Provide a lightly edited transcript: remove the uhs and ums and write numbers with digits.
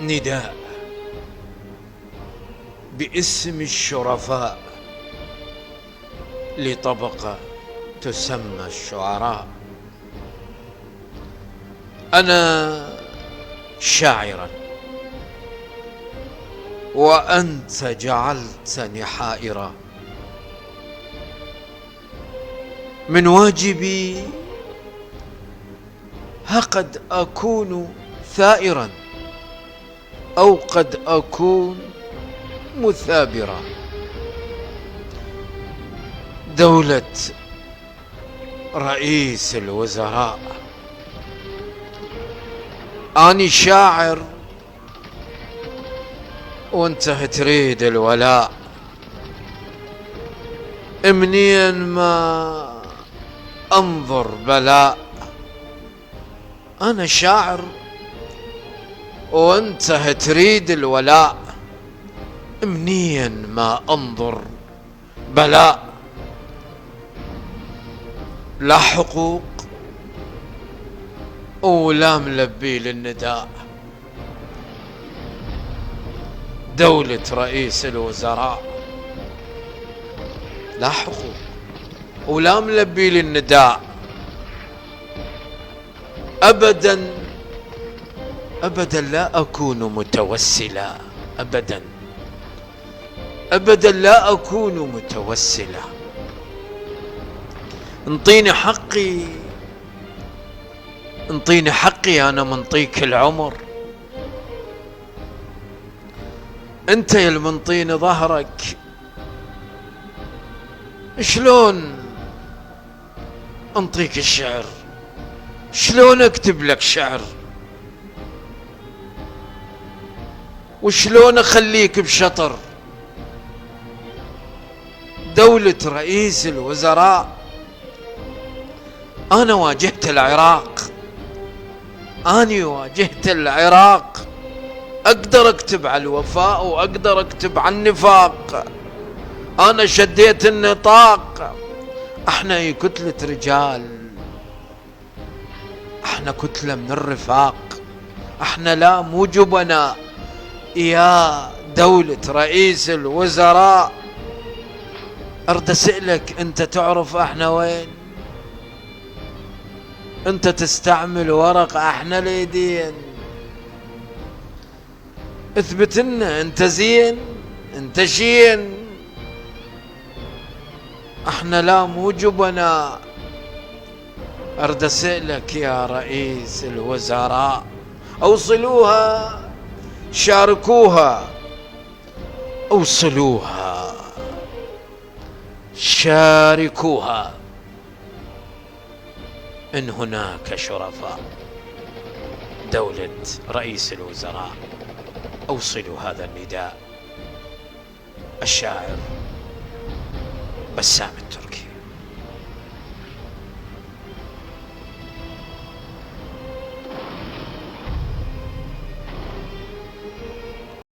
نداء باسم الشرفاء لطبقة تسمى الشعراء. أنا شاعرا وأنت جعلتني حائرا، من واجبي قد أكون ثائرا أو قد أكون مثابرا. دولة رئيس الوزراء، أني شاعر وانت تريد الولاء، منين ما انظر بلاء. أنا شاعر وانت تريد الولاء، منين ما انظر بلاء. لا حقوق ولا ملبي للنداء، دولة رئيس الوزراء. لا حقوق ولا ملبي للنداء، أبدا أبدا لا أكون متوسلا، أبدا أبدا لا أكون متوسلا. انطيني حقي، انطيني حقي، أنا منطيك العمر. انت يا المنطيني ظهرك، شلون انطيك الشعر؟ شلون اكتب لك شعر؟ وشلون اخليك بشطر؟ دولة رئيس الوزراء، انا واجهت العراق، اني واجهت العراق. اقدر اكتب على الوفاء واقدر اكتب على النفاق، انا شديت النطاق. احنا كتلة رجال، احنا كتلة من الرفاق، احنا لا مو جبناء. يا دولة رئيس الوزراء، ارد اسألك، انت تعرف احنا وين؟ انت تستعمل ورق، احنا اليدين. اثبت لنا انت زين، انت شين. احنا لا مو جبناء. ارد اسألك يا رئيس الوزراء، اوصلوها، شاركوها، اوصلوها، شاركوها. إن هناك شرفاء دولة رئيس الوزراء، أوصلوا هذا النداء. الشاعر بسام التركي.